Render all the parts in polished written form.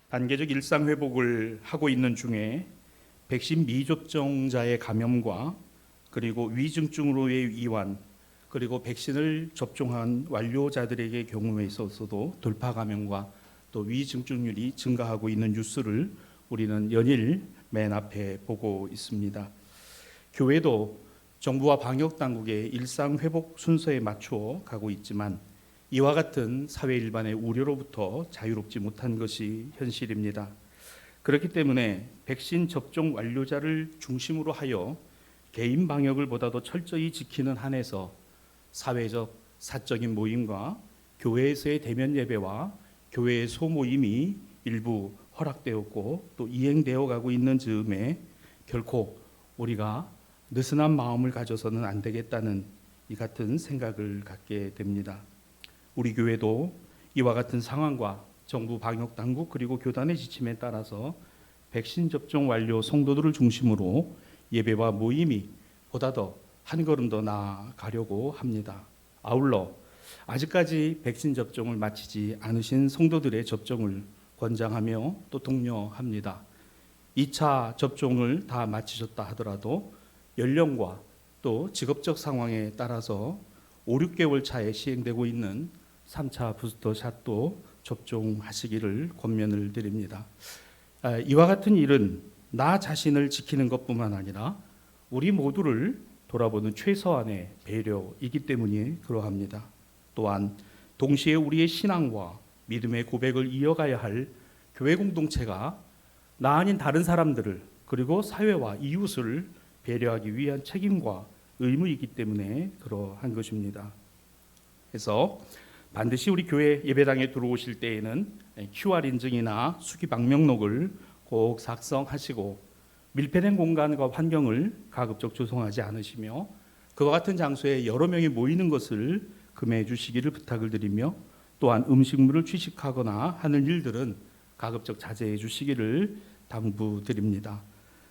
단계적 일상 회복을 하고 있는 중에 백신 미접종자의 감염과 그리고 위중증으로의 이완 그리고 백신을 접종한 완료자들에게 경우에 있어서도 돌파 감염과 또 위중증률이 증가하고 있는 뉴스를 우리는 연일 맨 앞에 보고 있습니다. 교회도 정부와 방역 당국의 일상 회복 순서에 맞추어 가고 있지만 이와 같은 사회 일반의 우려로부터 자유롭지 못한 것이 현실입니다. 그렇기 때문에 백신 접종 완료자를 중심으로 하여 개인 방역을 보다도 철저히 지키는 한에서 사회적 사적인 모임과 교회에서의 대면 예배와 교회의 소모임이 일부 허락되었고 또 이행되어 가고 있는 즈음에 결코 우리가 느슨한 마음을 가져서는 안 되겠다는 이 같은 생각을 갖게 됩니다. 우리 교회도 이와 같은 상황과 정부 방역 당국 그리고 교단의 지침에 따라서 백신 접종 완료 성도들을 중심으로 예배와 모임이 보다 더 한 걸음 더 나아가려고 합니다. 아울러 아직까지 백신 접종을 마치지 않으신 성도들의 접종을 권장하며 또 독려합니다. 2차 접종을 다 마치셨다 하더라도 연령과 또 직업적 상황에 따라서 5, 6개월 차에 시행되고 있는 3차 부스터샷도 접종하시기를 권면을 드립니다. 이와 같은 일은 나 자신을 지키는 것뿐만 아니라 우리 모두를 돌아보는 최소한의 배려이기 때문에 그러합니다. 또한 동시에 우리의 신앙과 믿음의 고백을 이어가야 할 교회 공동체가 나 아닌 다른 사람들을 그리고 사회와 이웃을 배려하기 위한 책임과 의무이기 때문에 그러한 것입니다. 그래서 반드시 우리 교회 예배당에 들어오실 때에는 QR 인증이나 수기 방명록을 꼭 작성하시고 밀폐된 공간과 환경을 가급적 조성하지 않으시며 그와 같은 장소에 여러 명이 모이는 것을 금해해 주시기를 부탁을 드리며 또한 음식물을 취식하거나 하는 일들은 가급적 자제해 주시기를 당부드립니다.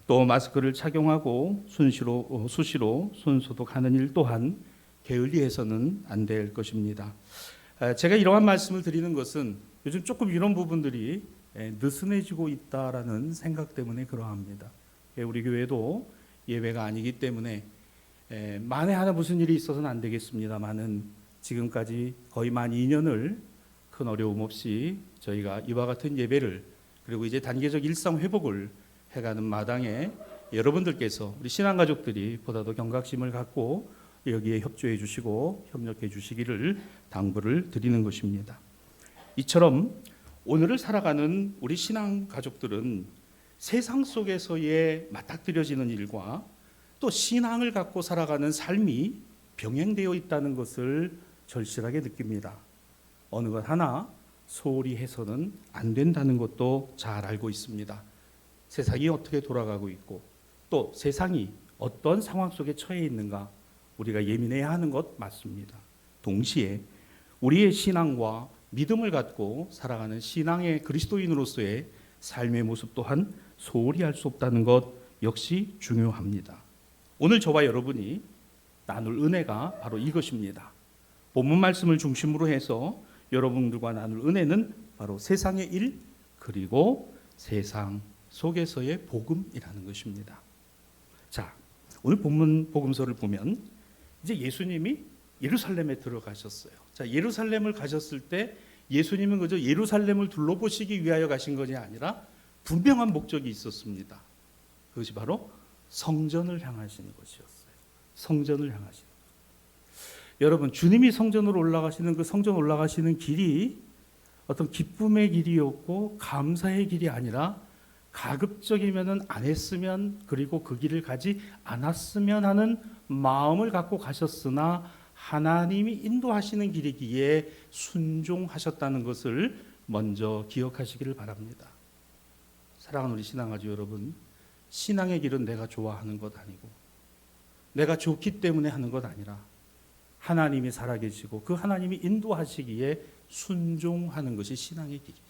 또 마스크를 착용하고 수시로 손 소독하는 일 또한 게을리해서는 안 될 것입니다. 제가 이러한 말씀을 드리는 것은 요즘 조금 이런 부분들이 느슨해지고 있다라는 생각 때문에 그러합니다. 우리 교회도 예외가 아니기 때문에 만에 하나 무슨 일이 있어서는 안 되겠습니다만은 지금까지 거의 만 2년을 큰 어려움 없이 저희가 이와 같은 예배를 그리고 이제 단계적 일상 회복을 해가는 마당에 여러분들께서 우리 신앙가족들이 보다도 경각심을 갖고 여기에 협조해 주시고 협력해 주시기를 당부를 드리는 것입니다. 이처럼 오늘을 살아가는 우리 신앙가족들은 세상 속에서의 맞닥뜨려지는 일과 또 신앙을 갖고 살아가는 삶이 병행되어 있다는 것을 절실하게 느낍니다. 어느 것 하나 소홀히 해서는 안 된다는 것도 잘 알고 있습니다. 세상이 어떻게 돌아가고 있고 또 세상이 어떤 상황 속에 처해 있는가 우리가 예민해야 하는 것 맞습니다. 동시에 우리의 신앙과 믿음을 갖고 살아가는 신앙의 그리스도인으로서의 삶의 모습 또한 소홀히 할 수 없다는 것 역시 중요합니다. 오늘 저와 여러분이 나눌 은혜가 바로 이것입니다. 본문 말씀을 중심으로 해서 여러분들과 나눌 은혜는 바로 세상의 일 그리고 세상 속에서의 복음이라는 것입니다. 자, 오늘 본문 복음서를 보면 이제 예수님이 예루살렘에 들어가셨어요. 자, 예루살렘을 가셨을 때 예수님은 그저 예루살렘을 둘러보시기 위하여 가신 것이 아니라 분명한 목적이 있었습니다. 그것이 바로 성전을 향하시는 것이었어요. 성전을 향하시는 것. 여러분, 주님이 성전으로 올라가시는 그 성전 올라가시는 길이 어떤 기쁨의 길이었고 감사의 길이 아니라 가급적이면은 안 했으면 그리고 그 길을 가지 않았으면 하는 마음을 갖고 가셨으나 하나님이 인도하시는 길이기에 순종하셨다는 것을 먼저 기억하시기를 바랍니다. 사랑하는 우리 신앙가족 여러분, 신앙의 길은 내가 좋아하는 것 아니고 내가 좋기 때문에 하는 것 아니라 하나님이 살아계시고 그 하나님이 인도하시기에 순종하는 것이 신앙의 길이죠.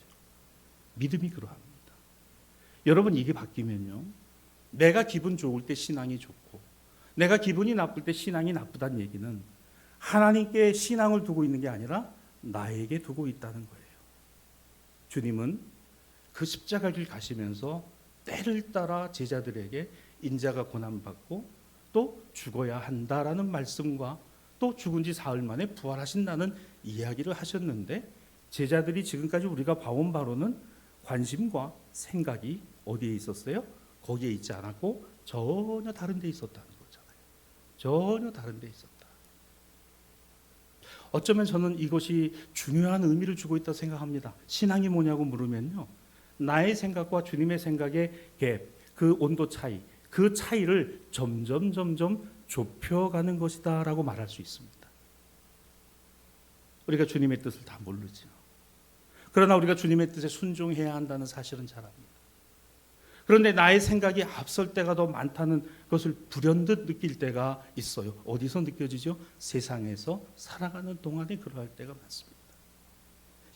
믿음이 그러합니다. 여러분, 이게 바뀌면요, 내가 기분 좋을 때 신앙이 좋고 내가 기분이 나쁠 때 신앙이 나쁘다는 얘기는 하나님께 신앙을 두고 있는 게 아니라 나에게 두고 있다는 거예요. 주님은 그 십자가 길 가시면서 때를 따라 제자들에게 인자가 고난받고 또 죽어야 한다라는 말씀과 또 죽은 지 사흘 만에 부활하신다는 이야기를 하셨는데, 제자들이 지금까지 우리가 봐온 바로는 관심과 생각이 어디에 있었어요? 거기에 있지 않았고 전혀 다른 데 있었다는 거잖아요. 전혀 다른 데 있었다. 어쩌면 저는 이것이 중요한 의미를 주고 있다고 생각합니다. 신앙이 뭐냐고 물으면요, 나의 생각과 주님의 생각의 갭, 그 온도 차이, 그 차이를 점점 좁혀가는 것이다라고 말할 수 있습니다. 우리가 주님의 뜻을 다 모르죠. 그러나 우리가 주님의 뜻에 순종해야 한다는 사실은 잘 압니다. 그런데 나의 생각이 앞설 때가 더 많다는 것을 불현듯 느낄 때가 있어요. 어디서 느껴지죠? 세상에서 살아가는 동안에 그러할 때가 많습니다.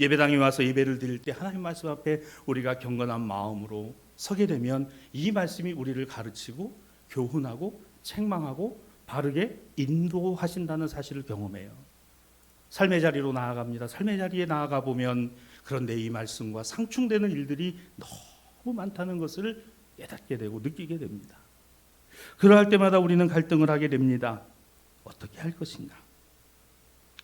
예배당에 와서 예배를 드릴 때 하나님 말씀 앞에 우리가 경건한 마음으로 서게 되면 이 말씀이 우리를 가르치고 교훈하고 책망하고 바르게 인도하신다는 사실을 경험해요. 삶의 자리로 나아갑니다. 삶의 자리에 나아가 보면 그런데 이 말씀과 상충되는 일들이 너무 많다는 것을 깨닫게 되고 느끼게 됩니다. 그러할 때마다 우리는 갈등을 하게 됩니다. 어떻게 할 것인가?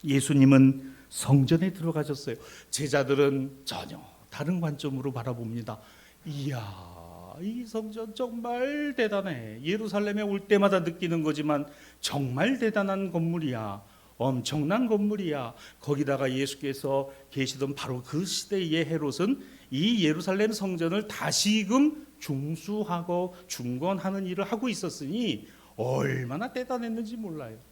예수님은 성전에 들어가셨어요. 제자들은 전혀 다른 관점으로 바라봅니다. 이야, 이 성전 정말 대단해. 예루살렘에 올 때마다 느끼는 거지만 정말 대단한 건물이야. 엄청난 건물이야. 거기다가 예수께서 계시던 바로 그 시대의 헤롯은 이 예루살렘 성전을 다시금 중수하고 중건하는 일을 하고 있었으니 얼마나 대단했는지 몰라요.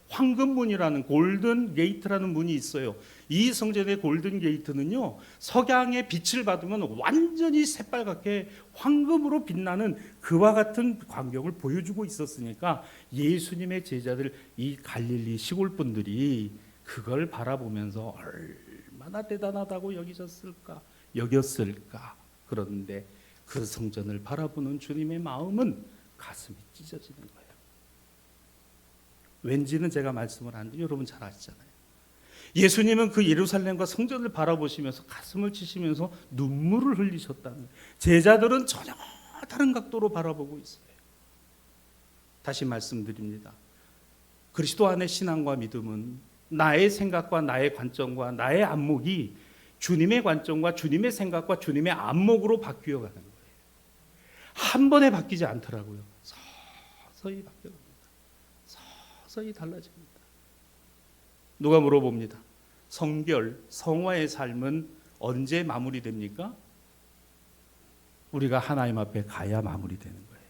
황금문이라는 골든 게이트라는 문이 있어요. 이 성전의 골든 게이트는요, 석양의 빛을 받으면 완전히 새빨갛게 황금으로 빛나는 그와 같은 광경을 보여주고 있었으니까 예수님의 제자들, 이 갈릴리 시골 분들이 그걸 바라보면서 얼마나 대단하다고 여겼을까. 그런데 그 성전을 바라보는 주님의 마음은 가슴이 찢어지는 거예요. 왠지는 제가 말씀을 하는데 여러분 잘 아시잖아요. 예수님은 그 예루살렘과 성전을 바라보시면서 가슴을 치시면서 눈물을 흘리셨다는, 제자들은 전혀 다른 각도로 바라보고 있어요. 다시 말씀드립니다. 그리스도 안의 신앙과 믿음은 나의 생각과 나의 관점과 나의 안목이 주님의 관점과 주님의 생각과 주님의 안목으로 바뀌어가는 거예요. 한 번에 바뀌지 않더라고요. 서서히 바뀌어갑니다. 서서히 달라집니다. 누가 물어봅니다. 성결, 성화의 삶은 언제 마무리됩니까? 우리가 하나님 앞에 가야 마무리되는 거예요.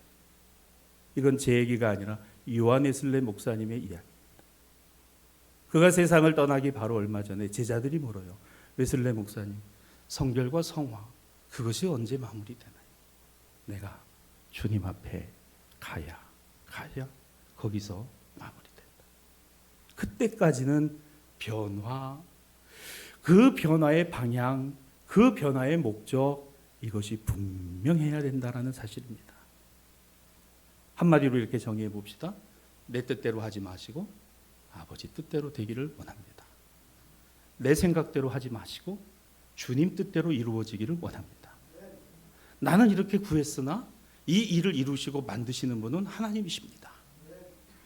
이건 제 얘기가 아니라 요한 웨슬레 목사님의 이야기입니다. 그가 세상을 떠나기 바로 얼마 전에 제자들이 물어요. 웨슬레 목사님, 성결과 성화, 그것이 언제 마무리되나요? 내가 주님 앞에 가야 거기서 마무리된다. 그때까지는 변화, 그 변화의 방향, 그 변화의 목적, 이것이 분명해야 된다는 사실입니다. 한마디로 이렇게 정의해 봅시다. 내 뜻대로 하지 마시고 아버지 뜻대로 되기를 원합니다. 내 생각대로 하지 마시고 주님 뜻대로 이루어지기를 원합니다. 나는 이렇게 구했으나 이 일을 이루시고 만드시는 분은 하나님이십니다.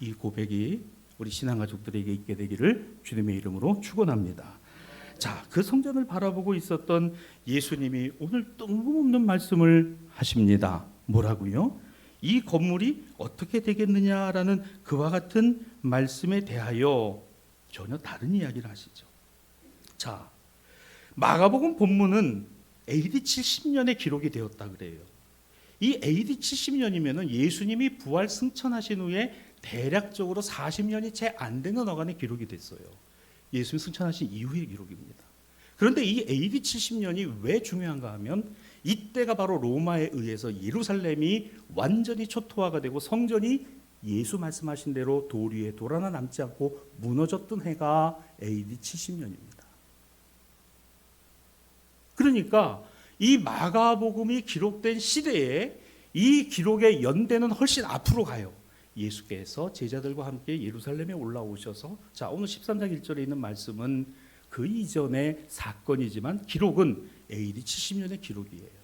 이 고백이 우리 신앙가족들에게 있게 되기를 주님의 이름으로 축원합니다. 자, 그 성전을 바라보고 있었던 예수님이 오늘 뜬금없는 말씀을 하십니다. 뭐라고요? 이 건물이 어떻게 되겠느냐라는 그와 같은 말씀에 대하여 전혀 다른 이야기를 하시죠. 자, 마가복음 본문은 AD 70년에 기록이 되었다 그래요. 이 AD 70년이면은 예수님이 부활 승천하신 후에 대략적으로 40년이 채 안 되는 어간에 기록이 됐어요. 예수님 승천하신 이후의 기록입니다. 그런데 이 AD 70년이 왜 중요한가 하면 이때가 바로 로마에 의해서 예루살렘이 완전히 초토화가 되고 성전이 예수 말씀하신 대로 돌 위에 돌 하나 남지 않고 무너졌던 해가 AD 70년입니다. 그러니까 이 마가복음이 기록된 시대에 이 기록의 연대는 훨씬 앞으로 가요. 예수께서 제자들과 함께 예루살렘에 올라오셔서, 자, 오늘 13장 1절에 있는 말씀은 그 이전의 사건이지만 기록은 AD 70년의 기록이에요.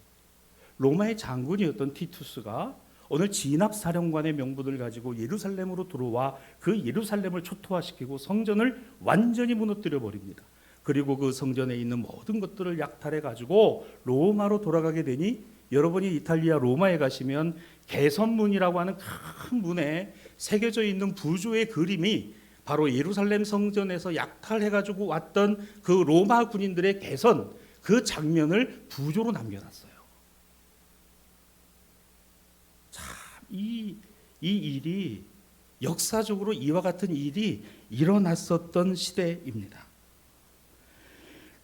로마의 장군이었던 티투스가 오늘 진압사령관의 명분을 가지고 예루살렘으로 들어와 그 예루살렘을 초토화시키고 성전을 완전히 무너뜨려 버립니다. 그리고 그 성전에 있는 모든 것들을 약탈해 가지고 로마로 돌아가게 되니, 여러분이 이탈리아 로마에 가시면 개선문이라고 하는 큰 문에 새겨져 있는 부조의 그림이 바로 예루살렘 성전에서 약탈해 가지고 왔던 그 로마 군인들의 개선, 그 장면을 부조로 남겨놨어요. 참, 이 일이 역사적으로 이와 같은 일이 일어났었던 시대입니다.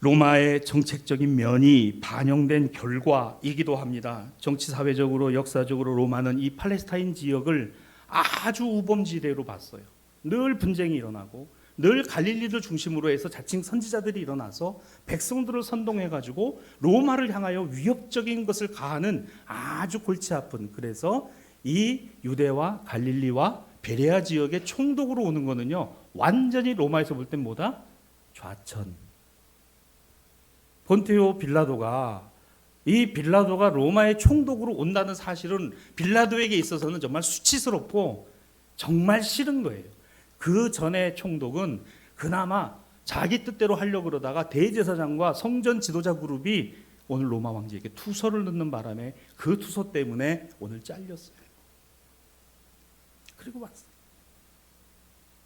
로마의 정책적인 면이 반영된 결과이기도 합니다. 정치, 사회적으로, 역사적으로 로마는 이 팔레스타인 지역을 아주 우범지대로 봤어요. 늘 분쟁이 일어나고 늘 갈릴리를 중심으로 해서 자칭 선지자들이 일어나서 백성들을 선동해가지고 로마를 향하여 위협적인 것을 가하는 아주 골치 아픈, 그래서 이 유대와 갈릴리와 베레아 지역의 총독으로 오는 거는요, 완전히 로마에서 볼 땐 뭐다? 좌천. 본티오 빌라도가 로마의 총독으로 온다는 사실은 빌라도에게 있어서는 정말 수치스럽고 정말 싫은 거예요. 그 전에 총독은 그나마 자기 뜻대로 하려고 그러다가 대제사장과 성전 지도자 그룹이 오늘 로마 왕제에게 투서를 넣는 바람에 그 투서 때문에 오늘 잘렸어요. 그리고 왔어요.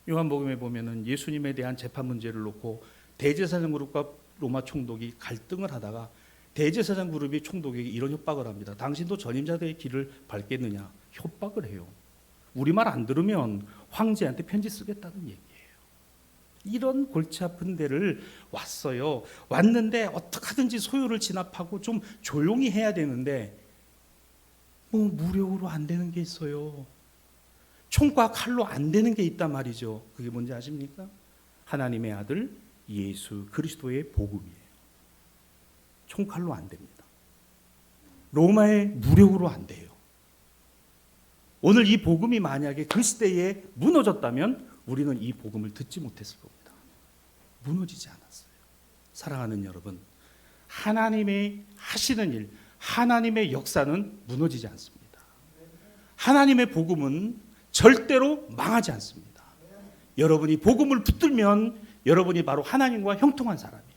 요한복음에 보면은 예수님에 대한 재판 문제를 놓고 대제사장 그룹과 로마 총독이 갈등을 하다가 대제사장 그룹이 총독에게 이런 협박을 합니다. 당신도 전임자들의 길을 밟겠느냐? 협박을 해요. 우리 말 안 들으면 황제한테 편지 쓰겠다는 얘기예요. 이런 골치 아픈 데를 왔어요. 왔는데 어떻게 하든지 소요를 진압하고 좀 조용히 해야 되는데 뭐 무력으로 안 되는 게 있어요. 총과 칼로 안 되는 게 있단 말이죠. 그게 뭔지 아십니까? 하나님의 아들 예수 그리스도의 복음이에요. 총칼로 안 됩니다. 로마의 무력으로 안 돼요. 오늘 이 복음이 만약에 그 시대에 무너졌다면 우리는 이 복음을 듣지 못했을 겁니다. 무너지지 않았어요. 사랑하는 여러분, 하나님의 하시는 일, 하나님의 역사는 무너지지 않습니다. 하나님의 복음은 절대로 망하지 않습니다. 여러분이 복음을 붙들면 여러분이 바로 하나님과 형통한 사람이에요.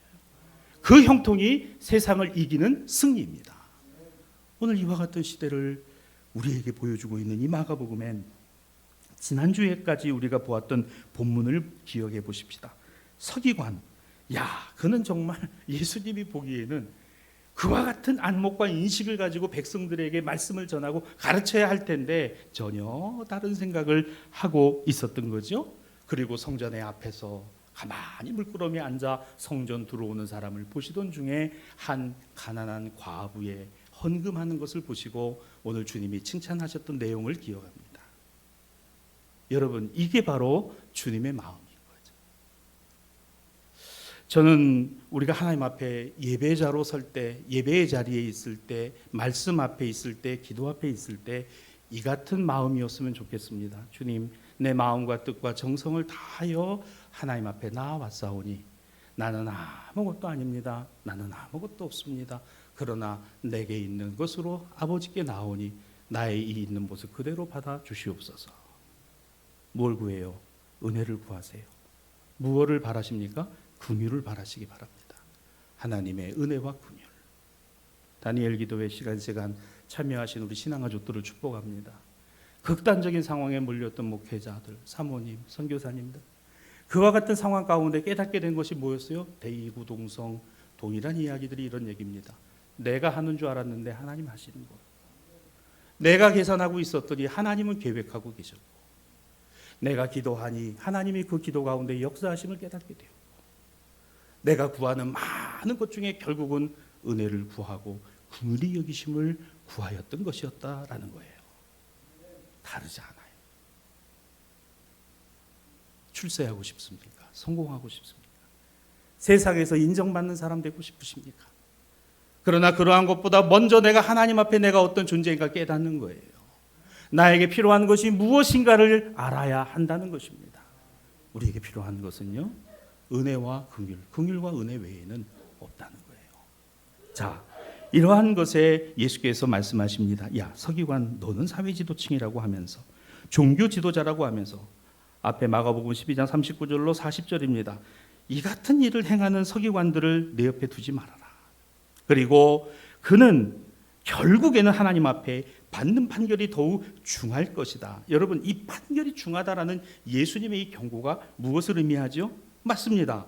그 형통이 세상을 이기는 승리입니다. 오늘 이와 같은 시대를 우리에게 보여주고 있는 이 마가복음엔 지난주에까지 우리가 보았던 본문을 기억해 보십시다. 서기관, 그는 정말 예수님이 보기에는 그와 같은 안목과 인식을 가지고 백성들에게 말씀을 전하고 가르쳐야 할 텐데 전혀 다른 생각을 하고 있었던 거죠. 그리고 성전의 앞에서 가만히 물끄러미 앉아 성전 들어오는 사람을 보시던 중에 한 가난한 과부의 헌금하는 것을 보시고 오늘 주님이 칭찬하셨던 내용을 기억합니다. 여러분, 이게 바로 주님의 마음인 거죠. 저는 우리가 하나님 앞에 예배자로 설 때, 예배의 자리에 있을 때, 말씀 앞에 있을 때, 기도 앞에 있을 때 이 같은 마음이었으면 좋겠습니다. 주님, 내 마음과 뜻과 정성을 다하여 하나님 앞에 나아왔사오니 나는 아무것도 아닙니다. 나는 아무것도 없습니다. 그러나 내게 있는 것으로 아버지께 나오니 나의 이 있는 모습 그대로 받아 주시옵소서. 뭘 구해요? 은혜를 구하세요. 무엇을 바라십니까? 긍휼을 바라시기 바랍니다. 하나님의 은혜와 긍휼. 다니엘 기도회 시간 참여하신 우리 신앙가족들을 축복합니다. 극단적인 상황에 몰렸던 목회자들, 사모님, 선교사님들, 그와 같은 상황 가운데 깨닫게 된 것이 뭐였어요? 대이구동성, 동일한 이야기들이 이런 얘기입니다. 내가 하는 줄 알았는데 하나님 하시는 거. 내가 계산하고 있었더니 하나님은 계획하고 계셨고, 내가 기도하니 하나님이 그 기도 가운데 역사하심을 깨닫게 되었고, 내가 구하는 많은 것 중에 결국은 은혜를 구하고 긍휼히 여기심을 구하였던 것이었다라는 거예요. 다르지 않아요. 출세하고 싶습니까? 성공하고 싶습니까? 세상에서 인정받는 사람 되고 싶으십니까? 그러나 그러한 것보다 먼저 내가 하나님 앞에 내가 어떤 존재인가 깨닫는 거예요. 나에게 필요한 것이 무엇인가를 알아야 한다는 것입니다. 우리에게 필요한 것은요, 은혜와 긍휼, 긍휼과 은혜 외에는 없다는 거예요. 자, 이러한 것에 예수께서 말씀하십니다. 야, 서기관 너는 사회지도층이라고 하면서 종교 지도자라고 하면서 앞에 마가복음 12장 39절로 40절입니다. 이 같은 일을 행하는 서기관들을 내 옆에 두지 말아라. 그리고 그는 결국에는 하나님 앞에 받는 판결이 더욱 중할 것이다. 여러분, 이 판결이 중하다라는 예수님의 이 경고가 무엇을 의미하죠? 맞습니다.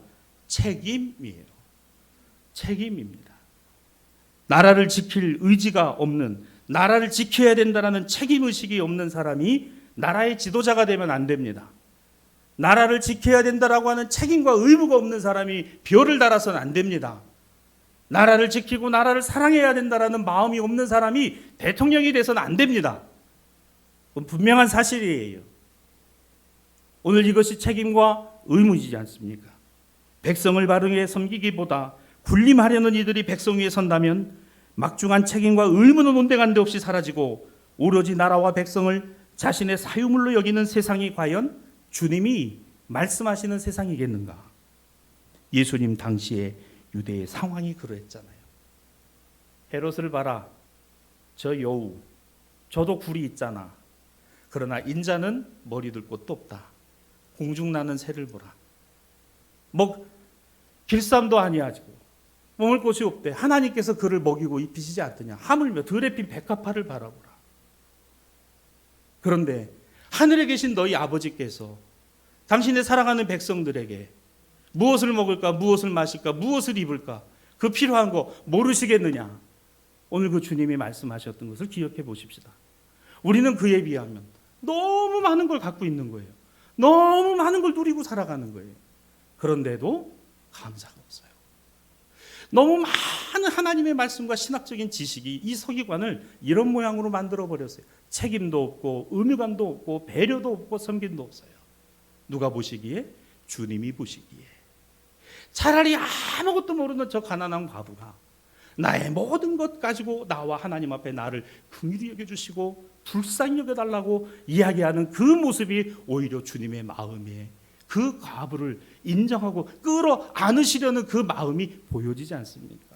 책임이에요. 책임입니다. 나라를 지킬 의지가 없는, 나라를 지켜야 된다라는 책임의식이 없는 사람이 나라의 지도자가 되면 안 됩니다. 나라를 지켜야 된다라고 하는 책임과 의무가 없는 사람이 별을 달아서는 안 됩니다. 나라를 지키고 나라를 사랑해야 된다라는 마음이 없는 사람이 대통령이 돼서는 안 됩니다. 그건 분명한 사실이에요. 오늘 이것이 책임과 의무이지 않습니까? 백성을 바르게 섬기기보다 군림하려는 이들이 백성 위에 선다면 막중한 책임과 의무는 온데간데 없이 사라지고 오로지 나라와 백성을 자신의 사유물로 여기는 세상이 과연 주님이 말씀하시는 세상이겠는가? 예수님 당시에 유대의 상황이 그러했잖아요. 헤롯을 봐라. 저 여우. 저도 굴이 있잖아. 그러나 인자는 머리 둘 곳도 없다. 공중나는 새를 보라. 길쌈도 아니야지고 먹을 곳이 없대. 하나님께서 그를 먹이고 입히시지 않더냐. 하물며 들에 핀 백합화를 바라보라. 그런데 하늘에 계신 너희 아버지께서 당신의 사랑하는 백성들에게 무엇을 먹을까, 무엇을 마실까, 무엇을 입을까, 그 필요한 거 모르시겠느냐. 오늘 그 주님이 말씀하셨던 것을 기억해 보십시다. 우리는 그에 비하면 너무 많은 걸 갖고 있는 거예요. 너무 많은 걸 누리고 살아가는 거예요. 그런데도 감사가 없어요. 너무 많은 하나님의 말씀과 신학적인 지식이 이 서기관을 이런 모양으로 만들어 버렸어요. 책임도 없고 의무감도 없고 배려도 없고 섬김도 없어요. 누가 보시기에? 주님이 보시기에. 차라리 아무것도 모르는 저 가난한 과부가 나의 모든 것 가지고 나와 하나님 앞에 나를 긍휼히 여겨주시고 불쌍히 여겨달라고 이야기하는 그 모습이 오히려 주님의 마음에 그 과부를 인정하고 끌어안으시려는 그 마음이 보여지지 않습니까?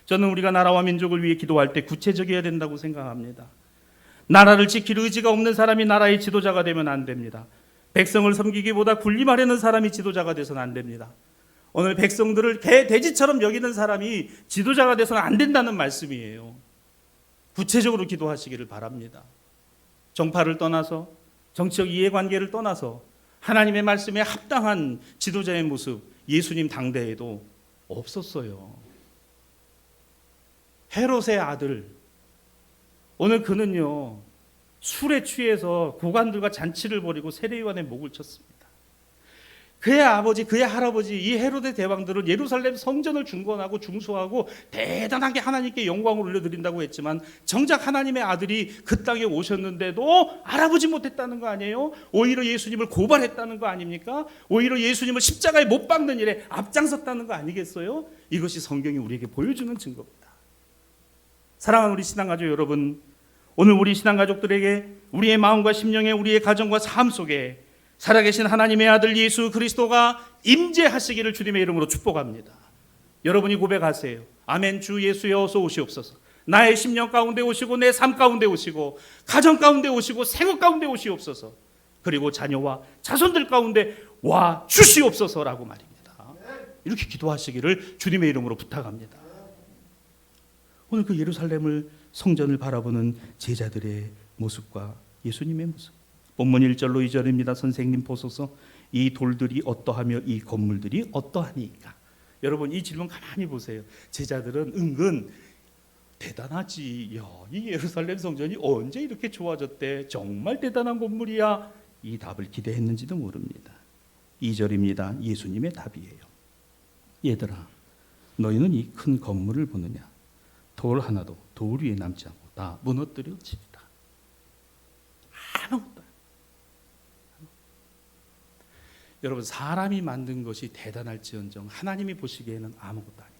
저는 우리가 나라와 민족을 위해 기도할 때 구체적이어야 된다고 생각합니다. 나라를 지킬 의지가 없는 사람이 나라의 지도자가 되면 안 됩니다. 백성을 섬기기보다 군림하려는 사람이 지도자가 돼서는 안 됩니다. 오늘 백성들을 개, 돼지처럼 여기는 사람이 지도자가 돼서는 안 된다는 말씀이에요. 구체적으로 기도하시기를 바랍니다. 정파를 떠나서 정치적 이해관계를 떠나서 하나님의 말씀에 합당한 지도자의 모습 예수님 당대에도 없었어요. 헤롯의 아들, 오늘 그는요 술에 취해서 고관들과 잔치를 벌이고 세례요한의 목을 쳤습니다. 그의 아버지, 그의 할아버지 이 헤롯의 대왕들은 예루살렘 성전을 중건하고 중수하고 대단하게 하나님께 영광을 올려드린다고 했지만 정작 하나님의 아들이 그 땅에 오셨는데도 알아보지 못했다는 거 아니에요? 오히려 예수님을 고발했다는 거 아닙니까? 오히려 예수님을 십자가에 못 박는 일에 앞장섰다는 거 아니겠어요? 이것이 성경이 우리에게 보여주는 증거입니다. 사랑하는 우리 신앙가족 여러분, 오늘 우리 신앙가족들에게 우리의 마음과 심령에 우리의 가정과 삶 속에 살아계신 하나님의 아들 예수 그리스도가 임재하시기를 주님의 이름으로 축복합니다. 여러분이 고백하세요. 아멘. 주 예수여 어서 오시옵소서. 나의 심령 가운데 오시고 내 삶 가운데 오시고 가정 가운데 오시고 생업 가운데 오시옵소서. 그리고 자녀와 자손들 가운데 와 주시옵소서라고 말입니다. 이렇게 기도하시기를 주님의 이름으로 부탁합니다. 오늘 그 예루살렘을 성전을 바라보는 제자들의 모습과 예수님의 모습. 본문 1절로 2절입니다. 선생님 보소서. 이 돌들이 어떠하며 이 건물들이 어떠하니까. 여러분 이 질문 가만히 보세요. 제자들은 은근 대단하지. 야, 이 예루살렘 성전이 언제 이렇게 좋아졌대. 정말 대단한 건물이야. 이 답을 기대했는지도 모릅니다. 2절입니다. 예수님의 답이에요. 얘들아, 너희는 이 큰 건물을 보느냐. 돌 하나도 돌 위에 남지 않고 다 무너뜨려지리라. 아무것도. 여러분 사람이 만든 것이 대단할지언정 하나님이 보시기에는 아무것도 아닙니다.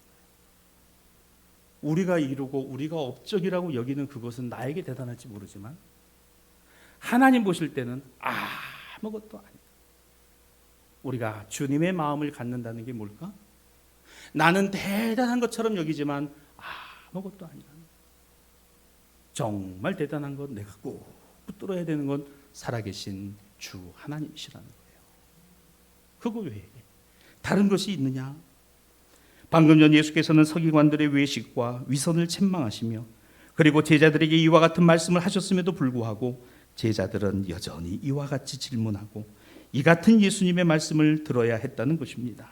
우리가 이루고 우리가 업적이라고 여기는 그것은 나에게 대단할지 모르지만 하나님 보실 때는 아무것도 아닙니다. 우리가 주님의 마음을 갖는다는 게 뭘까? 나는 대단한 것처럼 여기지만 아무것도 아니라는, 정말 대단한 건, 내가 꼭 붙들어야 되는 건 살아계신 주 하나님이시라는 거예요. 그거 외에 다른 것이 있느냐? 방금 전 예수께서는 서기관들의 외식과 위선을 책망하시며, 그리고 제자들에게 이와 같은 말씀을 하셨음에도 불구하고 제자들은 여전히 이와 같이 질문하고 이 같은 예수님의 말씀을 들어야 했다는 것입니다.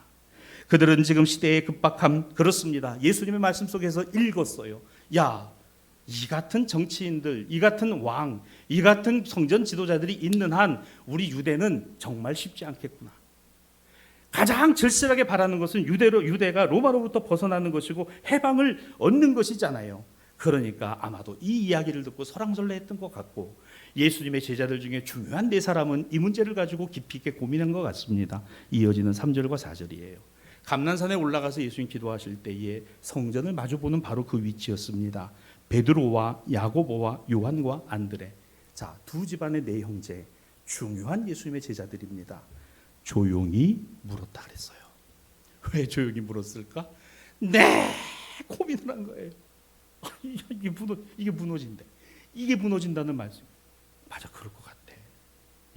그들은 지금 시대의 급박함, 그렇습니다. 예수님의 말씀 속에서 읽었어요. 야, 이 같은 정치인들, 이 같은 왕, 이 같은 성전 지도자들이 있는 한 우리 유대는 정말 쉽지 않겠구나. 가장 절실하게 바라는 것은 유대가 로마로부터 벗어나는 것이고 해방을 얻는 것이잖아요. 그러니까 아마도 이 이야기를 듣고 설왕설래했던 것 같고, 예수님의 제자들 중에 중요한 네 사람은 이 문제를 가지고 깊이 있게 고민한 것 같습니다. 이어지는 3절과 4절이에요. 감난산에 올라가서 예수님 기도하실 때에 성전을 마주보는 바로 그 위치였습니다. 베드로와 야고보와 요한과 안드레, 자, 두 집안의 네 형제, 중요한 예수님의 제자들입니다. 조용히 물었다 그랬어요. 왜 조용히 물었을까? 네, 고민을 한 거예요. 이게 무너진대. 이게 무너진다는 말씀. 맞아, 그럴 것 같아.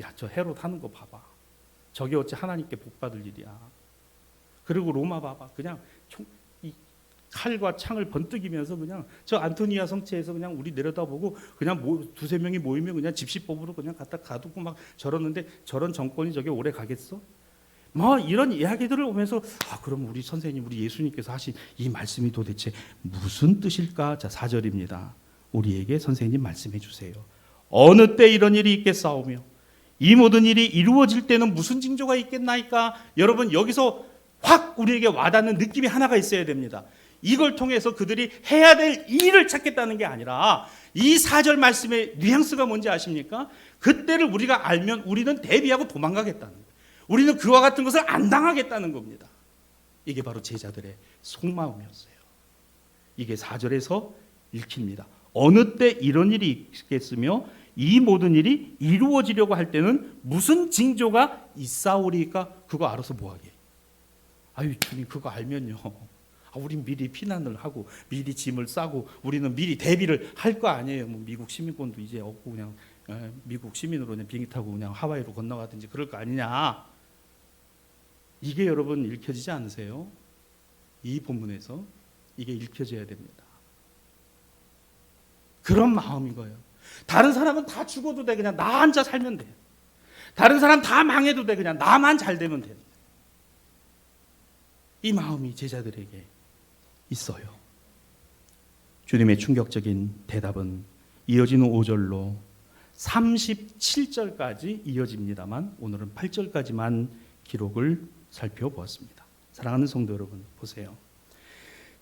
야, 저 헤롯 하는 거 봐봐. 저게 어찌 하나님께 복 받을 일이야. 그리고 로마 봐봐. 그냥 이 칼과 창을 번뜩이면서 그냥 저 안토니아 성체에서 그냥 우리 내려다보고 그냥 두세 명이 모이면 그냥 집시법으로 그냥 갖다 가두고 막 저러는데, 저런 정권이 저게 오래 가겠어? 뭐 이런 이야기들을 오면서, 그럼 우리 선생님, 우리 예수님께서 하신 이 말씀이 도대체 무슨 뜻일까? 자, 4절입니다. 우리에게 선생님 말씀해 주세요. 어느 때 이런 일이 있겠사오며 이 모든 일이 이루어질 때는 무슨 징조가 있겠나이까? 여러분, 여기서 확 우리에게 와닿는 느낌이 하나가 있어야 됩니다. 이걸 통해서 그들이 해야 될 일을 찾겠다는 게 아니라, 이 4절 말씀의 뉘앙스가 뭔지 아십니까? 그때를 우리가 알면 우리는 대비하고 도망가겠다는 거예요. 우리는 그와 같은 것을 안 당하겠다는 겁니다. 이게 바로 제자들의 속마음이었어요. 이게 4절에서 읽힙니다. 어느 때 이런 일이 있겠으며 이 모든 일이 이루어지려고 할 때는 무슨 징조가 있사오리까? 그거 알아서 뭐하게? 아유, 주님, 그거 알면요, 우린 미리 피난을 하고 미리 짐을 싸고 우리는 미리 대비를 할 거 아니에요. 뭐 미국 시민권도 이제 없고 그냥 미국 시민으로 그냥 비행기 타고 그냥 하와이로 건너가든지 그럴 거 아니냐. 이게 여러분 읽혀지지 않으세요? 이 본문에서 이게 읽혀져야 됩니다. 그런 마음인 거예요. 다른 사람은 다 죽어도 돼. 그냥 나 혼자 살면 돼. 다른 사람 다 망해도 돼. 그냥 나만 잘 되면 돼. 이 마음이 제자들에게 있어요. 주님의 충격적인 대답은 이어지는 5절로 37절까지 이어집니다만, 오늘은 8절까지만 기록을 살펴보았습니다. 사랑하는 성도 여러분, 보세요.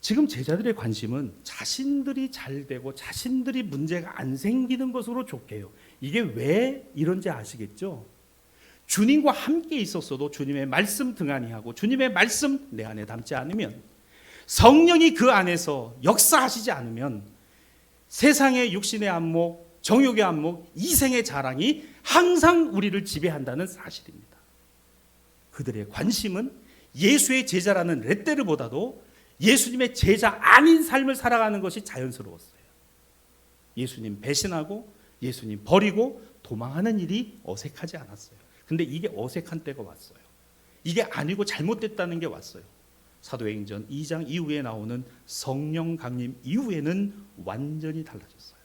지금 제자들의 관심은 자신들이 잘 되고 자신들이 문제가 안 생기는 것으로 족해요. 이게 왜 이런지 아시겠죠? 주님과 함께 있었어도 주님의 말씀 등한히하고 주님의 말씀 내 안에 담지 않으면, 성령이 그 안에서 역사하시지 않으면 세상의 육신의 안목, 정욕의 안목, 이생의 자랑이 항상 우리를 지배한다는 사실입니다. 그들의 관심은 예수의 제자라는 레떼르보다도 예수님의 제자 아닌 삶을 살아가는 것이 자연스러웠어요. 예수님 배신하고 예수님 버리고 도망하는 일이 어색하지 않았어요. 근데 이게 어색한 때가 왔어요. 이게 아니고 잘못됐다는 게 왔어요. 사도행전 2장 이후에 나오는 성령 강림 이후에는 완전히 달라졌어요.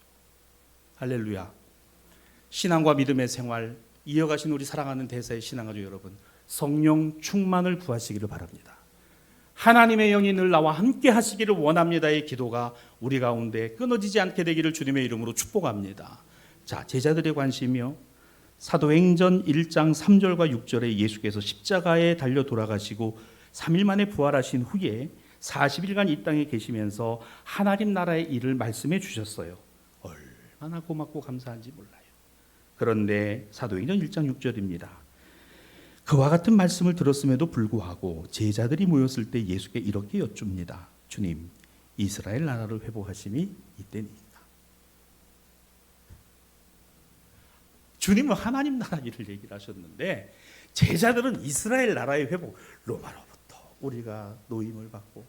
할렐루야. 신앙과 믿음의 생활 이어가신 우리 사랑하는 대사의 신앙가족 여러분, 성령 충만을 구하시기를 바랍니다. 하나님의 영이 늘 나와 함께 하시기를 원합니다의 기도가 우리 가운데 끊어지지 않게 되기를 주님의 이름으로 축복합니다. 자, 제자들의 관심이요, 사도행전 1장 3절과 6절에 예수께서 십자가에 달려 돌아가시고 3일 만에 부활하신 후에 40일간 이 땅에 계시면서 하나님 나라의 일을 말씀해 주셨어요. 얼마나 고맙고 감사한지 몰라요. 그런데 사도행전 1장 6절입니다. 그와 같은 말씀을 들었음에도 불구하고 제자들이 모였을 때 예수께 이렇게 여쭙니다. 주님, 이스라엘 나라를 회복하심이 이때니까. 주님은 하나님 나라 일을 얘기를 하셨는데 제자들은 이스라엘 나라의 회복, 로마로부터 우리가 노임을 받고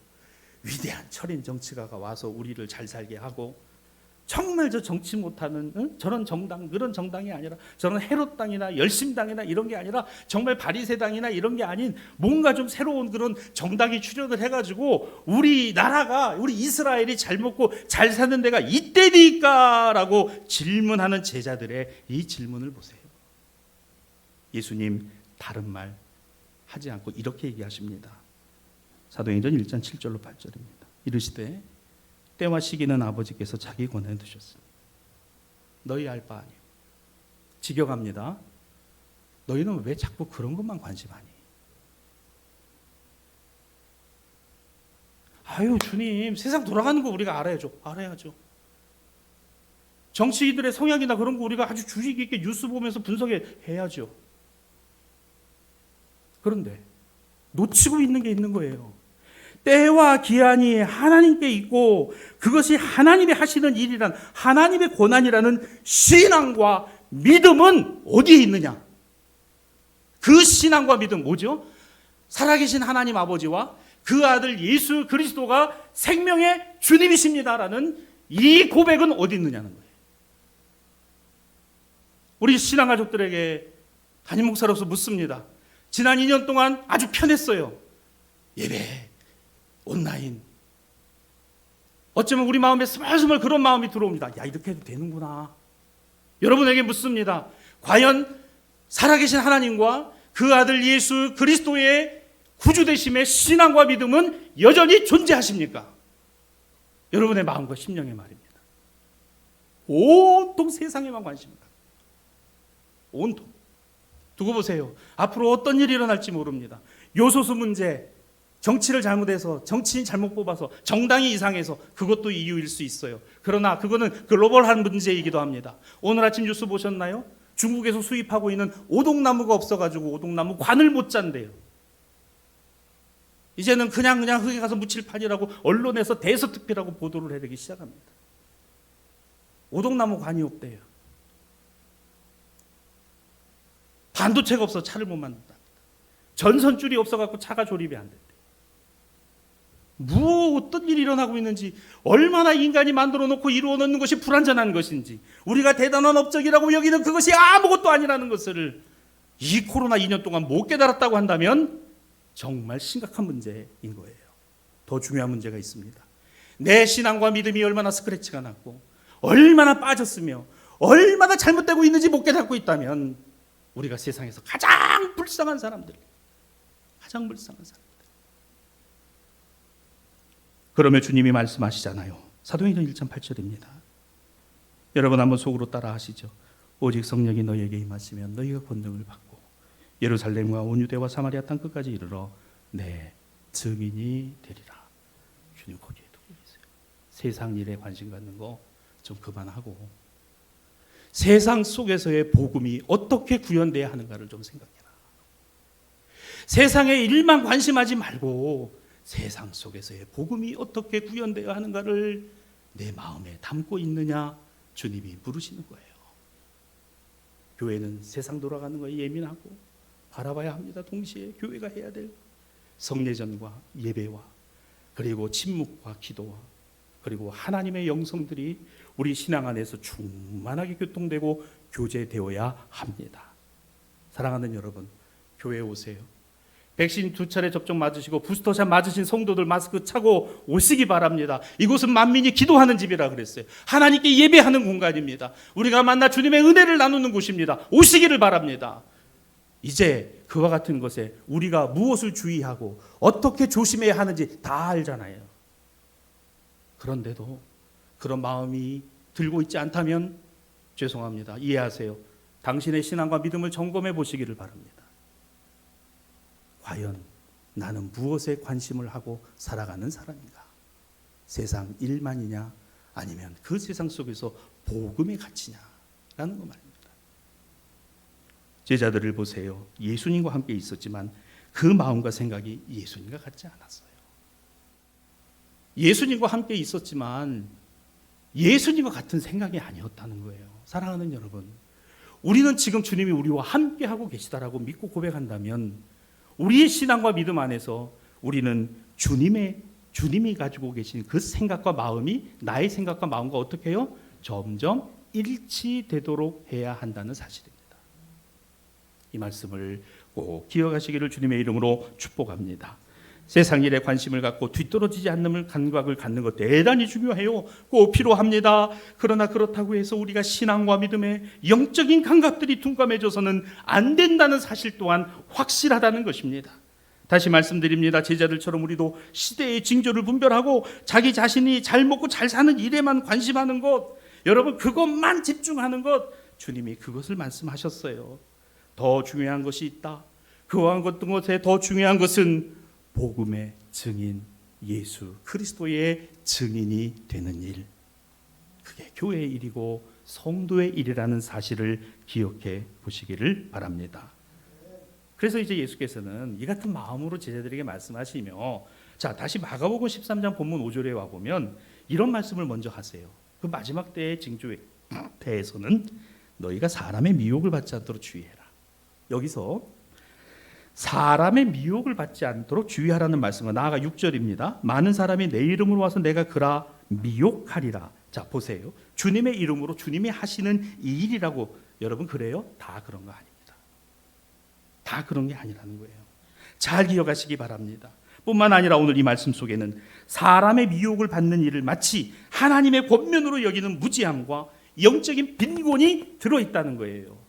위대한 철인 정치가가 와서 우리를 잘 살게 하고, 정말 저 정치 못하는 저런 정당 그런 정당이 아니라, 저런 헤롯당이나 열심당이나 이런 게 아니라, 정말 바리새당이나 이런 게 아닌 뭔가 좀 새로운 그런 정당이 출현을 해가지고 우리 나라가, 우리 이스라엘이 잘 먹고 잘 사는 데가 이때니까라고 질문하는 제자들의 이 질문을 보세요. 예수님 다른 말 하지 않고 이렇게 얘기하십니다. 사도행전 1장 7절로 8절입니다. 이르시되 때와 시기는 아버지께서 자기 권한에 두셨습니다. 너희 알 바 아니요. 직역합니다. 너희는 왜 자꾸 그런 것만 관심하니? 아유 주님, 세상 돌아가는 거 우리가 알아야죠. 정치인들의 성향이나 그런 거 우리가 아주 주의 깊게 뉴스 보면서 분석해야죠. 그런데 놓치고 있는 게 있는 거예요. 때와 기한이 하나님께 있고, 그것이 하나님이 하시는 일이란, 하나님의 고난이라는 신앙과 믿음은 어디에 있느냐? 그 신앙과 믿음 뭐죠? 살아계신 하나님 아버지와 그 아들 예수 그리스도가 생명의 주님이십니다라는 이 고백은 어디 있느냐는 거예요. 우리 신앙 가족들에게 담임 목사로서 묻습니다. 지난 2년 동안 아주 편했어요. 예배, 온라인. 어쩌면 우리 마음에 스멀스멀 그런 마음이 들어옵니다. 야, 이렇게 해도 되는구나. 여러분에게 묻습니다. 과연 살아계신 하나님과 그 아들 예수 그리스도의 구주되심의 신앙과 믿음은 여전히 존재하십니까? 여러분의 마음과 심령의 말입니다. 온통 세상에만 관심입니다. 온통. 두고 보세요. 앞으로 어떤 일이 일어날지 모릅니다. 요소수 문제, 정치를 잘못해서, 정치인 잘못 뽑아서, 정당이 이상해서, 그것도 이유일 수 있어요. 그러나 그거는 글로벌한 문제이기도 합니다. 오늘 아침 뉴스 보셨나요? 중국에서 수입하고 있는 오동나무가 없어가지고 오동나무 관을 못 짠대요. 이제는 그냥 흙에 가서 묻힐 판이라고 언론에서 대서특필하고 보도를 해내기 시작합니다. 오동나무 관이 없대요. 반도체가 없어서 차를 못 만든다. 전선줄이 없어갖고 차가 조립이 안 된대. 어떤 일이 일어나고 있는지, 얼마나 인간이 만들어 놓고 이루어 놓는 것이 불완전한 것인지, 우리가 대단한 업적이라고 여기는 그것이 아무것도 아니라는 것을 이 코로나 2년 동안 못 깨달았다고 한다면 정말 심각한 문제인 거예요. 더 중요한 문제가 있습니다. 내 신앙과 믿음이 얼마나 스크래치가 났고, 얼마나 빠졌으며, 얼마나 잘못되고 있는지 못 깨닫고 있다면 우리가 세상에서 가장 불쌍한 사람들. 그러면 주님이 말씀하시잖아요. 사도행전 1장 8절입니다. 여러분 한번 속으로 따라 하시죠. 오직 성령이 너희에게 임하시면 너희가 권능을 받고 예루살렘과 온 유대와 사마리아 땅 끝까지 이르러 내 증인이 되리라. 주님 거기에 두고 계세요. 세상 일에 관심 갖는 거 좀 그만하고 세상 속에서의 복음이 어떻게 구현돼야 하는가를 좀 생각해라. 세상의 일만 관심하지 말고 세상 속에서의 복음이 어떻게 구현되어야 하는가를 내 마음에 담고 있느냐, 주님이 물으시는 거예요. 교회는 세상 돌아가는 거에 예민하고 바라봐야 합니다. 동시에 교회가 해야 될 성례전과 예배와 그리고 침묵과 기도와 그리고 하나님의 영성들이 우리 신앙 안에서 충만하게 교통되고 교제되어야 합니다. 사랑하는 여러분, 교회에 오세요. 백신 2차례 접종 맞으시고 부스터샷 맞으신 성도들 마스크 차고 오시기 바랍니다. 이곳은 만민이 기도하는 집이라 그랬어요. 하나님께 예배하는 공간입니다. 우리가 만나 주님의 은혜를 나누는 곳입니다. 오시기를 바랍니다. 이제 그와 같은 것에 우리가 무엇을 주의하고 어떻게 조심해야 하는지 다 알잖아요. 그런데도 그런 마음이 들고 있지 않다면 죄송합니다. 이해하세요. 당신의 신앙과 믿음을 점검해 보시기를 바랍니다. 과연 나는 무엇에 관심을 하고 살아가는 사람인가? 세상 일만이냐, 아니면 그 세상 속에서 복음의 가치냐라는 거 말입니다. 제자들을 보세요. 예수님과 함께 있었지만 그 마음과 생각이 예수님과 같지 않았어요. 예수님과 함께 있었지만 예수님과 같은 생각이 아니었다는 거예요. 사랑하는 여러분, 우리는 지금 주님이 우리와 함께 하고 계시다라고 믿고 고백한다면 우리의 신앙과 믿음 안에서 우리는 주님의 주님이 가지고 계신 그 생각과 마음이 나의 생각과 마음과 어떻게 해요? 점점 일치되도록 해야 한다는 사실입니다. 이 말씀을 꼭 기억하시기를 주님의 이름으로 축복합니다. 세상 일에 관심을 갖고 뒤떨어지지 않는 감각을 갖는 것 대단히 중요해요. 꼭 필요합니다. 그러나 그렇다고 해서 우리가 신앙과 믿음의 영적인 감각들이 둔감해져서는 안 된다는 사실 또한 확실하다는 것입니다. 다시 말씀드립니다. 제자들처럼 우리도 시대의 징조를 분별하고 자기 자신이 잘 먹고 잘 사는 일에만 관심하는 것, 여러분 그것만 집중하는 것, 주님이 그것을 말씀하셨어요. 더 중요한 것이 있다. 그와 같은 것에 더 중요한 것은 복음의 증인 예수 그리스도의 증인이 되는 일, 그게 교회의 일이고 성도의 일이라는 사실을 기억해 보시기를 바랍니다. 그래서 이제 예수께서는 이 같은 마음으로 제자들에게 말씀하시며, 자 다시 마가복음 13장 본문 5절에 와 보면 이런 말씀을 먼저 하세요. 그 마지막 때의 징조에 대해서는 너희가 사람의 미혹을 받지 않도록 주의해라. 여기서 사람의 미혹을 받지 않도록 주의하라는 말씀은 나아가 6절입니다. 많은 사람이 내 이름으로 와서 내가 그라 미혹하리라. 자 보세요. 주님의 이름으로 주님이 하시는 이 일이라고 여러분 그래요? 다 그런 거 아닙니다. 다 그런 게 아니라는 거예요. 잘 기억하시기 바랍니다. 뿐만 아니라 오늘 이 말씀 속에는 사람의 미혹을 받는 일을 마치 하나님의 권면으로 여기는 무지함과 영적인 빈곤이 들어있다는 거예요.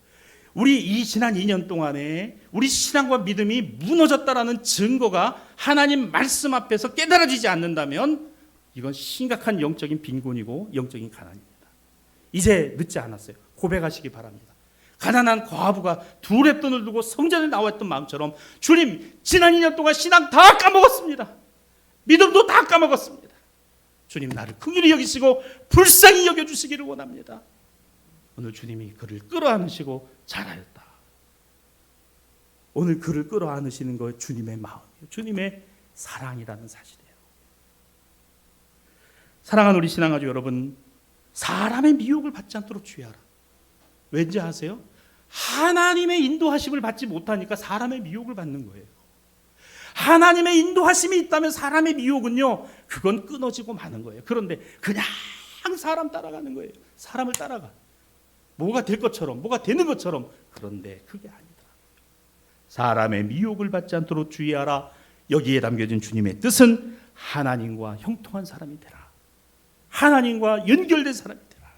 우리 이 지난 2년 동안에 우리 신앙과 믿음이 무너졌다라는 증거가 하나님 말씀 앞에서 깨달아지지 않는다면 이건 심각한 영적인 빈곤이고 영적인 가난입니다. 이제 늦지 않았어요. 고백하시기 바랍니다. 가난한 과부가 두 랩돈을 두고 성전에 나왔던 마음처럼 주님 지난 2년 동안 신앙 다 까먹었습니다. 믿음도 다 까먹었습니다. 주님 나를 긍휼히 여기시고 불쌍히 여겨주시기를 원합니다. 오늘 주님이 그를 끌어안으시고 잘하였다. 오늘 그를 끌어안으시는 것 주님의 마음이에요. 주님의 사랑이라는 사실이에요. 사랑하는 우리 신앙가족 여러분, 사람의 미혹을 받지 않도록 주의하라. 왠지 아세요? 하나님의 인도하심을 받지 못하니까 사람의 미혹을 받는 거예요. 하나님의 인도하심이 있다면 사람의 미혹은요, 그건 끊어지고 마는 거예요. 그런데 그냥 사람 따라가는 거예요. 사람을 따라가. 뭐가 될 것처럼, 뭐가 되는 것처럼. 그런데 그게 아니다. 사람의 미혹을 받지 않도록 주의하라. 여기에 담겨진 주님의 뜻은 하나님과 형통한 사람이 되라. 하나님과 연결된 사람이 되라.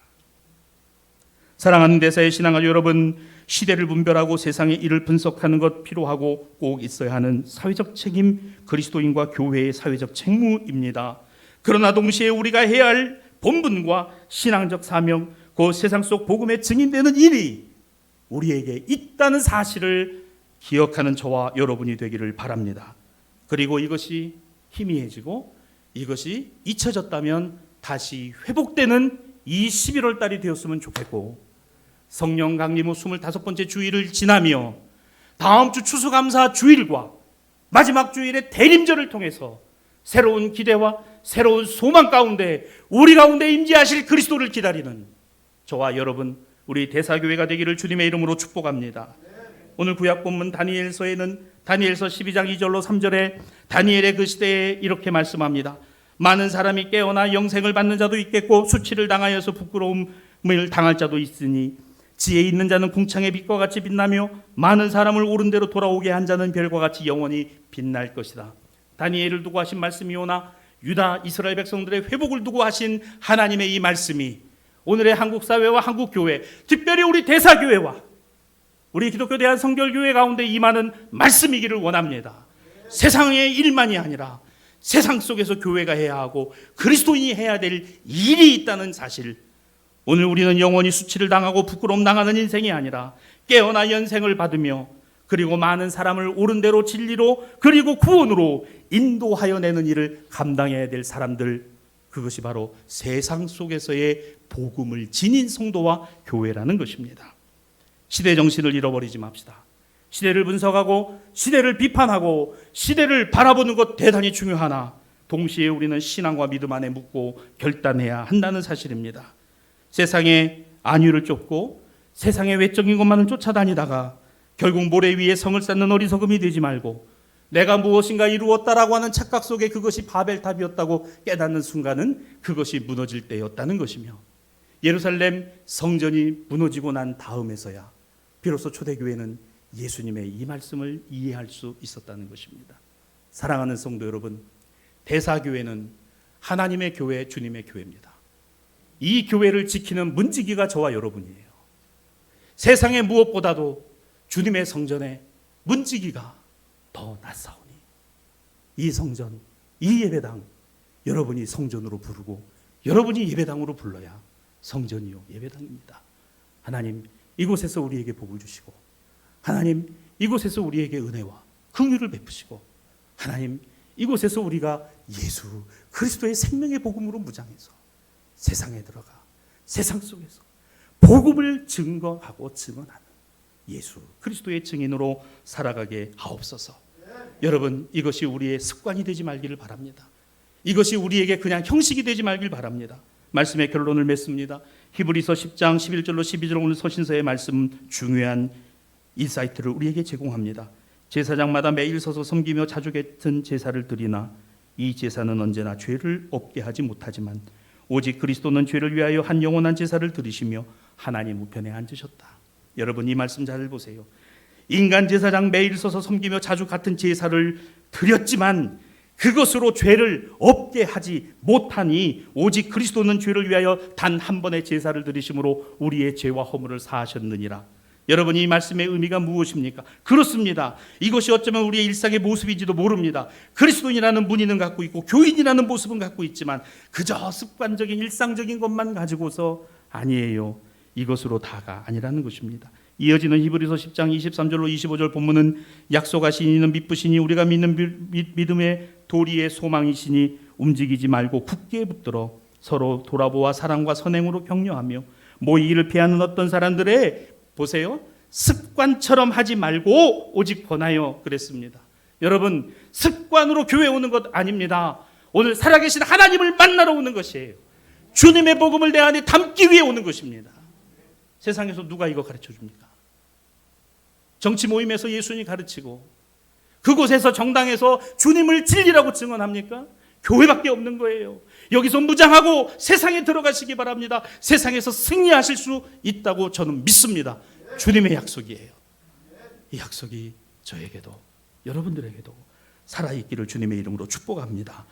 사랑하는 대사의 신앙가족 여러분, 시대를 분별하고 세상의 일을 분석하는 것 필요하고 꼭 있어야 하는 사회적 책임, 그리스도인과 교회의 사회적 책무입니다. 그러나 동시에 우리가 해야 할 본분과 신앙적 사명, 그 세상 속 복음의 증인되는 일이 우리에게 있다는 사실을 기억하는 저와 여러분이 되기를 바랍니다. 그리고 이것이 희미해지고 이것이 잊혀졌다면 다시 회복되는 이 11월 달이 되었으면 좋겠고, 성령 강림 후 25번째 주일을 지나며 다음 주 추수감사 주일과 마지막 주일의 대림절을 통해서 새로운 기대와 새로운 소망 가운데 우리 가운데 임재하실 그리스도를 기다리는 저와 여러분, 우리 대사교회가 되기를 주님의 이름으로 축복합니다. 오늘 구약 본문 다니엘서에는 다니엘서 12장 2절로 3절에 다니엘의 그 시대에 이렇게 말씀합니다. 많은 사람이 깨어나 영생을 받는 자도 있겠고 수치를 당하여서 부끄러움을 당할 자도 있으니 지혜 있는 자는 궁창의 빛과 같이 빛나며 많은 사람을 옳은 대로 돌아오게 한 자는 별과 같이 영원히 빛날 것이다. 다니엘을 두고 하신 말씀이오나 유다 이스라엘 백성들의 회복을 두고 하신 하나님의 이 말씀이 오늘의 한국 사회와 한국 교회, 특별히 우리 대사교회와 우리 기독교 대한 성결교회 가운데 임하는 말씀이기를 원합니다. 세상의 일만이 아니라 세상 속에서 교회가 해야 하고 그리스도인이 해야 될 일이 있다는 사실, 오늘 우리는 영원히 수치를 당하고 부끄러움 당하는 인생이 아니라 깨어나 연생을 받으며 그리고 많은 사람을 옳은 대로 진리로 그리고 구원으로 인도하여 내는 일을 감당해야 될 사람들, 그것이 바로 세상 속에서의 복음을 지닌 성도와 교회라는 것입니다. 시대 정신을 잃어버리지 맙시다. 시대를 분석하고 시대를 비판하고 시대를 바라보는 것 대단히 중요하나 동시에 우리는 신앙과 믿음 안에 묻고 결단해야 한다는 사실입니다. 세상의 안위를 쫓고 세상의 외적인 것만을 쫓아다니다가 결국 모래 위에 성을 쌓는 어리석음이 되지 말고 내가 무엇인가 이루었다라고 하는 착각 속에 그것이 바벨탑이었다고 깨닫는 순간은 그것이 무너질 때였다는 것이며, 예루살렘 성전이 무너지고 난 다음에서야 비로소 초대교회는 예수님의 이 말씀을 이해할 수 있었다는 것입니다. 사랑하는 성도 여러분, 대사교회는 하나님의 교회, 주님의 교회입니다. 이 교회를 지키는 문지기가 저와 여러분이에요. 세상의 무엇보다도 주님의 성전에 문지기가 더 낫사오니 이 성전, 이 예배당, 여러분이 성전으로 부르고 여러분이 예배당으로 불러야 성전이요 예배당입니다. 하나님, 이곳에서 우리에게 복을 주시고, 하나님, 이곳에서 우리에게 은혜와 긍휼을 베푸시고, 하나님, 이곳에서 우리가 예수 그리스도의 생명의 복음으로 무장해서 세상에 들어가 세상 속에서 복음을 증거하고 증언하는 예수 그리스도의 증인으로 살아가게 하옵소서. 여러분, 이것이 우리의 습관이 되지 말기를 바랍니다. 이것이 우리에게 그냥 형식이 되지 말길 바랍니다. 말씀의 결론을 맺습니다. 히브리서 10장 11절로 12절, 오늘 서신서의 말씀 중요한 인사이트를 우리에게 제공합니다. 제사장마다 매일 서서 섬기며 자주 같은 제사를 드리나 이 제사는 언제나 죄를 없게 하지 못하지만 오직 그리스도는 죄를 위하여 한 영원한 제사를 드리시며 하나님 우편에 앉으셨다. 여러분, 이 말씀 잘 보세요. 인간 제사장 매일 서서 섬기며 자주 같은 제사를 드렸지만 그것으로 죄를 없게 하지 못하니 오직 그리스도는 죄를 위하여 단 한 번의 제사를 드리심으로 우리의 죄와 허물을 사하셨느니라. 여러분, 이 말씀의 의미가 무엇입니까? 그렇습니다. 이것이 어쩌면 우리의 일상의 모습인지도 모릅니다. 그리스도인이라는 문의는 갖고 있고 교인이라는 모습은 갖고 있지만 그저 습관적인 일상적인 것만 가지고서 아니에요. 이것으로 다가 아니라는 것입니다. 이어지는 히브리서 10장 23절로 25절 본문은 약속하신 이는 미쁘시니 우리가 믿는 믿음의 도리의 소망이시니 움직이지 말고 굳게 붙들어 서로 돌아보아 사랑과 선행으로 격려하며 모이기를 피하는 어떤 사람들의, 보세요, 습관처럼 하지 말고 오직 권하여 그랬습니다. 여러분, 습관으로 교회 오는 것 아닙니다. 오늘 살아계신 하나님을 만나러 오는 것이에요. 주님의 복음을 내 안에 담기 위해 오는 것입니다. 세상에서 누가 이거 가르쳐 줍니까? 정치 모임에서 예수님 가르치고 그곳에서 정당에서 주님을 진리라고 증언합니까? 교회밖에 없는 거예요. 여기서 무장하고 세상에 들어가시기 바랍니다. 세상에서 승리하실 수 있다고 저는 믿습니다. 주님의 약속이에요. 이 약속이 저에게도 여러분들에게도 살아있기를 주님의 이름으로 축복합니다.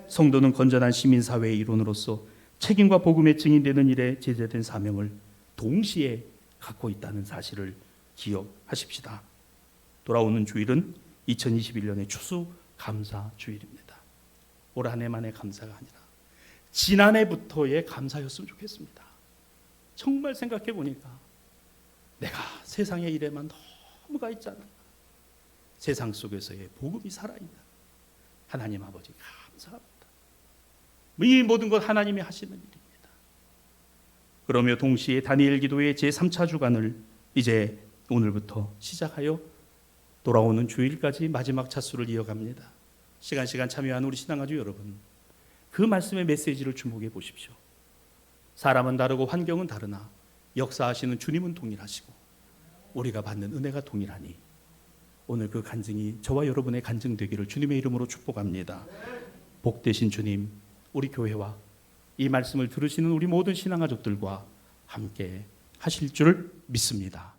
성도는 건전한 시민사회의 일원으로서 책임과 복음의 증인되는 일에 제재된 사명을 동시에 갖고 있다는 사실을 기억하십시다. 돌아오는 주일은 2021년의 추수감사주일입니다. 올 한 해만의 감사가 아니라 지난해부터의 감사였으면 좋겠습니다. 정말 생각해 보니까 내가 세상의 일에만 너무 가 있잖아. 세상 속에서의 복음이 살아있는 하나님 아버지 감사합니다. 이 모든 것 하나님이 하시는 일입니다. 그러며 동시에 다니엘 기도의 제3차 주간을 이제 오늘부터 시작하여 돌아오는 주일까지 마지막 차수를 이어갑니다. 시간 참여한 우리 신앙가족 여러분, 그 말씀의 메시지를 주목해 보십시오. 사람은 다르고 환경은 다르나 역사하시는 주님은 동일하시고 우리가 받는 은혜가 동일하니 오늘 그 간증이 저와 여러분의 간증 되기를 주님의 이름으로 축복합니다. 복되신 주님, 우리 교회와 이 말씀을 들으시는 우리 모든 신앙가족들과 함께 하실 줄 믿습니다.